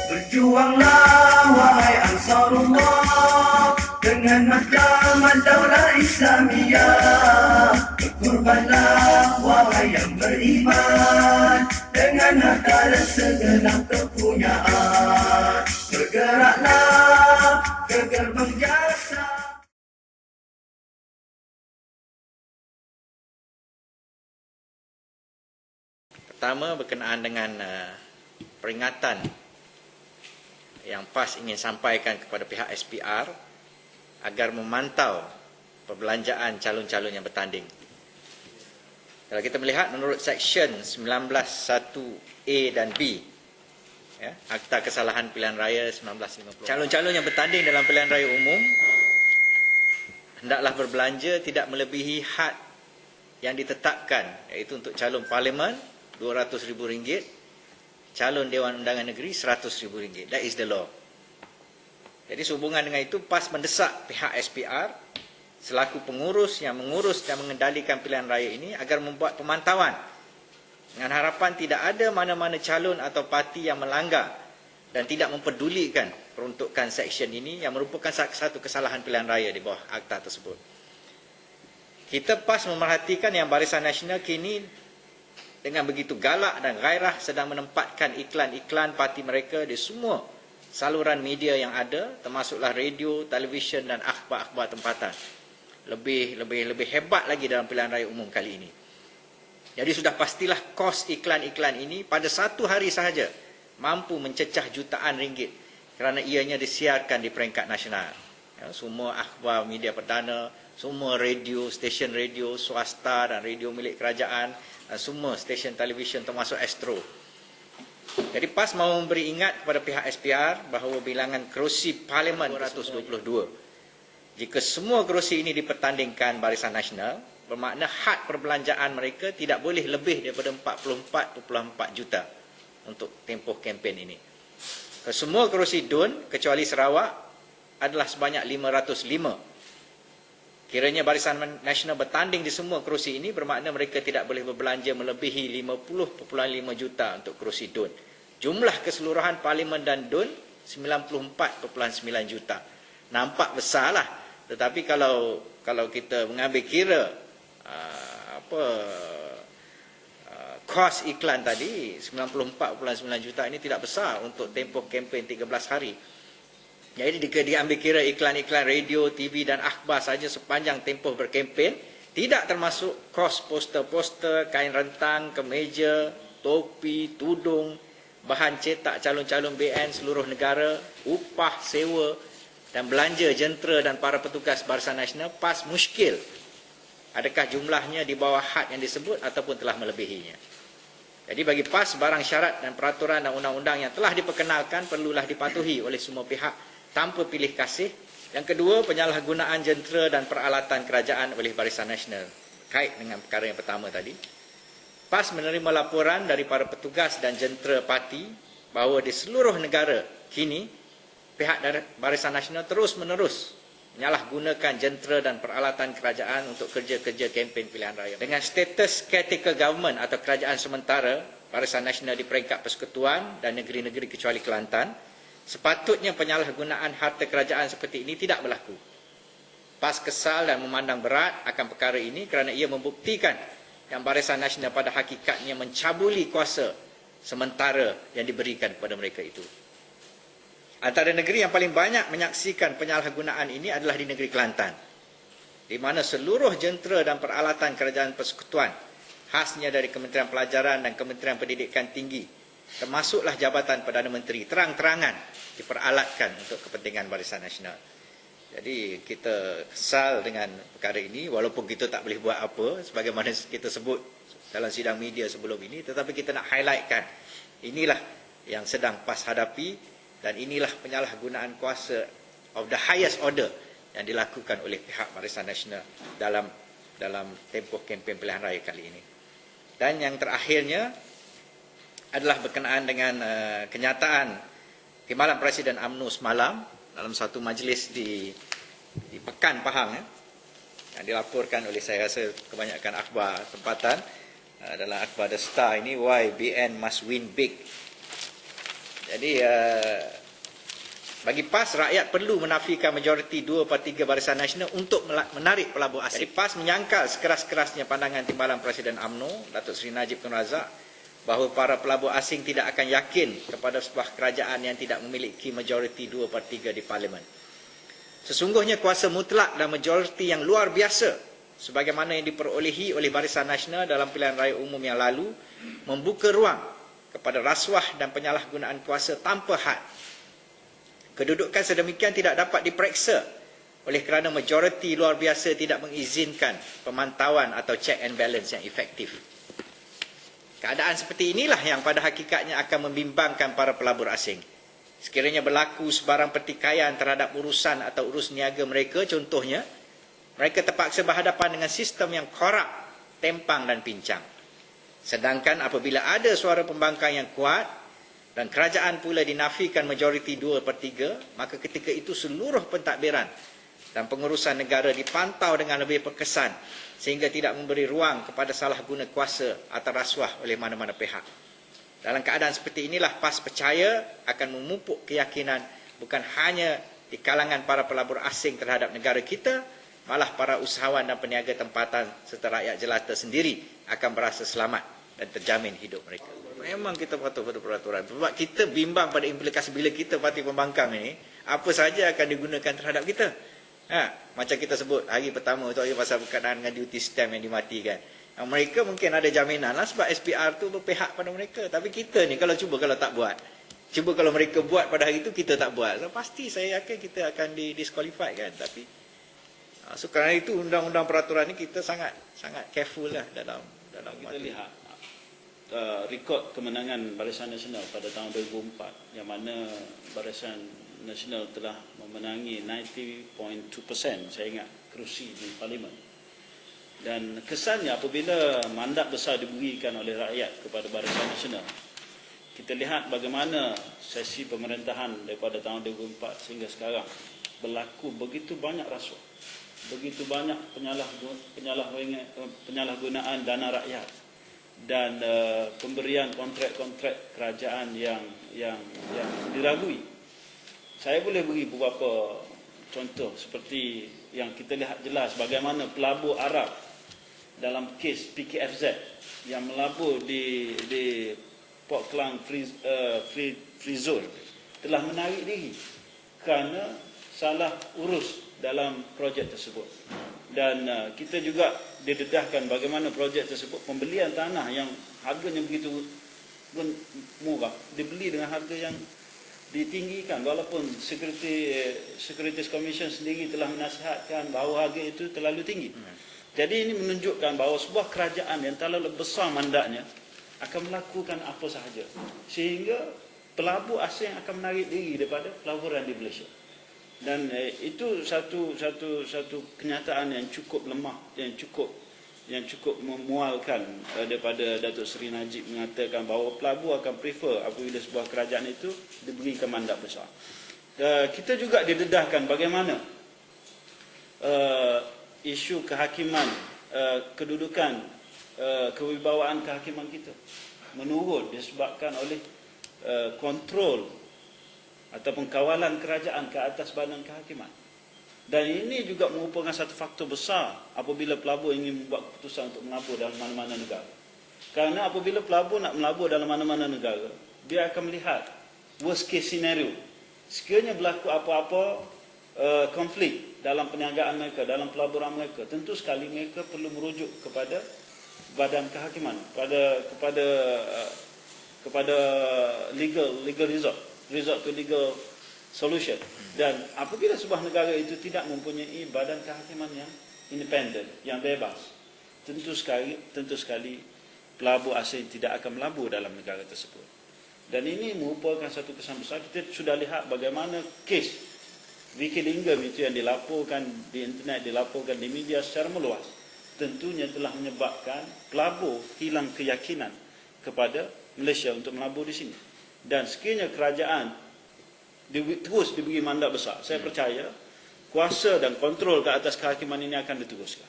Berjuanglah wahai Ansarullah dengan mahkamah daulah Islamiyah. Berkorbanlah wahai yang beriman dengan harta dan segenap kepunyaan. Bergeraklah ke gerbang jasa. Pertama berkenaan dengan peringatan yang PAS ingin sampaikan kepada pihak SPR agar memantau perbelanjaan calon-calon yang bertanding. Kalau kita melihat menurut Seksyen 19(1)A dan B, ya, Akta Kesalahan Pilihan Raya 1950, calon-calon yang bertanding dalam pilihan raya umum hendaklah berbelanja tidak melebihi had yang ditetapkan, iaitu untuk calon parlimen RM200,000, calon Dewan Undangan Negeri RM100,000. That is the law. Jadi sehubungan dengan itu, PAS mendesak pihak SPR selaku pengurus yang mengurus dan mengendalikan pilihan raya ini agar membuat pemantauan dengan harapan tidak ada mana-mana calon atau parti yang melanggar dan tidak mempedulikan peruntukan seksyen ini yang merupakan satu kesalahan pilihan raya di bawah akta tersebut. Kita PAS memerhatikan yang Barisan Nasional kini dengan begitu galak dan gairah sedang menempatkan iklan-iklan parti mereka di semua saluran media yang ada, termasuklah radio, televisyen dan akhbar-akhbar tempatan. Lebih hebat lagi dalam pilihan raya umum kali ini. Jadi sudah pastilah kos iklan-iklan ini pada satu hari sahaja mampu mencecah jutaan ringgit kerana ianya disiarkan di peringkat nasional. Ya, semua akhbar media perdana, semua radio, stesen radio swasta dan radio milik kerajaan, dan semua stesen televisyen termasuk Astro. Jadi PAS mahu memberi ingat kepada pihak SPR bahawa bilangan kerusi Parlimen 222. Jika semua kerusi ini dipertandingkan Barisan Nasional, bermakna had perbelanjaan mereka tidak boleh lebih daripada 44.4 juta untuk tempoh kempen ini. Semua kerusi DUN kecuali Sarawak adalah sebanyak 505. Kiranya Barisan Nasional bertanding di semua kerusi ini, bermakna mereka tidak boleh berbelanja melebihi 50.5 juta untuk kerusi DUN. Jumlah keseluruhan Parlimen dan DUN 94.9 juta. Nampak besarlah. Tetapi kalau kita mengambil kira kos iklan tadi 94.9 juta ini tidak besar untuk tempoh kempen 13 hari. Jadi jika diambil kira iklan-iklan radio, TV dan akhbar saja sepanjang tempoh berkempen, tidak termasuk kos poster-poster, kain rentang, kemeja, topi, tudung, bahan cetak calon-calon BN seluruh negara, upah, sewa dan belanja jentera dan para petugas Barisan Nasional, PAS muskil adakah jumlahnya di bawah had yang disebut ataupun telah melebihinya. Jadi bagi PAS, barang syarat dan peraturan dan undang-undang yang telah diperkenalkan perlulah dipatuhi oleh semua pihak tanpa pilih kasih. Yang kedua, penyalahgunaan jentera dan peralatan kerajaan oleh Barisan Nasional. Kait dengan perkara yang pertama tadi, PAS menerima laporan dari para petugas dan jentera parti bahawa di seluruh negara kini pihak Barisan Nasional terus-menerus menyalahgunakan jentera dan peralatan kerajaan untuk kerja-kerja kempen pilihan raya. Dengan status caretaker government atau kerajaan sementara, Barisan Nasional di peringkat persekutuan dan negeri-negeri kecuali Kelantan, sepatutnya penyalahgunaan harta kerajaan seperti ini tidak berlaku. PAS kesal dan memandang berat akan perkara ini kerana ia membuktikan yang Barisan Nasional pada hakikatnya mencabuli kuasa sementara yang diberikan kepada mereka itu. Antara negeri yang paling banyak menyaksikan penyalahgunaan ini adalah di negeri Kelantan, di mana seluruh jentera dan peralatan kerajaan persekutuan, khasnya dari Kementerian Pelajaran dan Kementerian Pendidikan Tinggi, termasuklah Jabatan Perdana Menteri, terang-terangan diperalatkan untuk kepentingan Barisan Nasional. Jadi kita kesal dengan perkara ini, walaupun kita tak boleh buat apa, sebagaimana kita sebut dalam sidang media sebelum ini, tetapi kita nak highlightkan, inilah yang sedang PAS hadapi. Dan inilah penyalahgunaan kuasa of the highest order yang dilakukan oleh pihak Barisan Nasional dalam tempoh kempen pilihan raya kali ini. Dan yang terakhirnya adalah berkenaan dengan kenyataan Timbalan Presiden UMNO semalam dalam satu majlis di Pekan Pahang yang dilaporkan oleh saya rasa kebanyakan akhbar tempatan dalam akhbar The Star ini, why BN must win big. Jadi bagi PAS, rakyat perlu menafikan majoriti 2/3 Barisan Nasional untuk menarik pelabur asing. Jadi PAS menyangkal sekeras-kerasnya pandangan timbalan Presiden UMNO, Datuk Seri Najib Tun Razak, bahawa para pelabur asing tidak akan yakin kepada sebuah kerajaan yang tidak memiliki majoriti 2/3 di Parlimen. Sesungguhnya kuasa mutlak dan majoriti yang luar biasa sebagaimana yang diperolehi oleh Barisan Nasional dalam pilihan raya umum yang lalu membuka ruang kepada rasuah dan penyalahgunaan kuasa tanpa had. Kedudukan sedemikian tidak dapat diperiksa oleh kerana majoriti luar biasa tidak mengizinkan pemantauan atau check and balance yang efektif. Keadaan seperti inilah yang pada hakikatnya akan membimbangkan para pelabur asing. Sekiranya berlaku sebarang pertikaian terhadap urusan atau urus niaga mereka, contohnya, mereka terpaksa berhadapan dengan sistem yang korup, tempang dan pincang. Sedangkan apabila ada suara pembangkang yang kuat, dan kerajaan pula dinafikan majoriti 2/3, maka ketika itu seluruh pentadbiran dan pengurusan negara dipantau dengan lebih berkesan sehingga tidak memberi ruang kepada salah guna kuasa atau rasuah oleh mana-mana pihak. Dalam keadaan seperti inilah PAS percaya akan memupuk keyakinan bukan hanya di kalangan para pelabur asing terhadap negara kita, malah para usahawan dan peniaga tempatan serta rakyat jelata sendiri akan berasa selamat dan terjamin hidup mereka. Memang kita patuh pada peraturan. Sebab kita bimbang pada implikasi bila kita parti pembangkang ini, apa saja akan digunakan terhadap kita. Macam kita sebut hari pertama tu, hari pasal berkenaan dengan duty stamp yang dimatikan. Mereka mungkin ada jaminan lah sebab SPR tu berpihak pada mereka. Tapi kita ni kalau tak buat. Cuba kalau mereka buat pada hari itu, kita tak buat. So, pasti saya yakin kita akan disqualified kan. Tapi, so kerana itu undang-undang peraturan ni kita sangat careful lah dalam kita lihat rekod kemenangan Barisan Nasional pada tahun 2004 yang mana Barisan Nasional telah memenangi 90.2%, saya ingat, kerusi di Parlimen. Dan kesannya apabila mandat besar diberikan oleh rakyat kepada Barisan Nasional, kita lihat bagaimana sesi pemerintahan daripada tahun 2004 sehingga sekarang berlaku begitu banyak rasuah, begitu banyak penyalahgunaan dana rakyat, dan pemberian kontrak-kontrak kerajaan yang diragui. Saya boleh beri beberapa contoh seperti yang kita lihat jelas bagaimana pelabur Arab dalam kes PKFZ yang melabur di Port Klang Free Zone telah menarik diri kerana salah urus dalam projek tersebut. Dan kita juga didedahkan bagaimana projek tersebut, pembelian tanah yang harganya begitu murah dibeli dengan harga yang ditinggikan, walaupun Securities Commission sendiri telah menasihatkan bahawa harga itu terlalu tinggi. Jadi ini menunjukkan bahawa sebuah kerajaan yang terlalu besar mandatnya akan melakukan apa sahaja sehingga pelabur asing akan menarik diri daripada pelaburan di Malaysia. Dan itu satu kenyataan yang cukup lemah, yang cukup memualkan daripada Datuk Seri Najib mengatakan bahawa pelabur akan prefer apabila sebuah kerajaan itu diberikan mandat besar. Kita juga didedahkan bagaimana isu kehakiman, kedudukan, kewibawaan kehakiman kita menurun disebabkan oleh kontrol ataupun kawalan kerajaan ke atas badan kehakiman. Dan ini juga merupakan satu faktor besar apabila pelabur ingin membuat keputusan untuk melabur dalam mana-mana negara. Kerana apabila pelabur nak melabur dalam mana-mana negara, dia akan melihat worst case scenario. Sekiranya berlaku apa-apa konflik dalam perniagaan mereka, dalam pelaburan mereka, tentu sekali mereka perlu merujuk kepada badan kehakiman, kepada legal resort to legal solution. Dan apabila sebuah negara itu tidak mempunyai badan kehakiman yang independen, yang bebas, tentu sekali pelabur asing tidak akan melabur dalam negara tersebut. Dan ini merupakan satu kesan besar. Kita sudah lihat bagaimana kes Vicky Lingham itu yang dilaporkan di internet, dilaporkan di media secara meluas, tentunya telah menyebabkan pelabur hilang keyakinan kepada Malaysia untuk melabur di sini. Dan sekiranya kerajaan terus diberi mandat besar, saya percaya kuasa dan kontrol ke atas kehakiman ini akan diteruskan.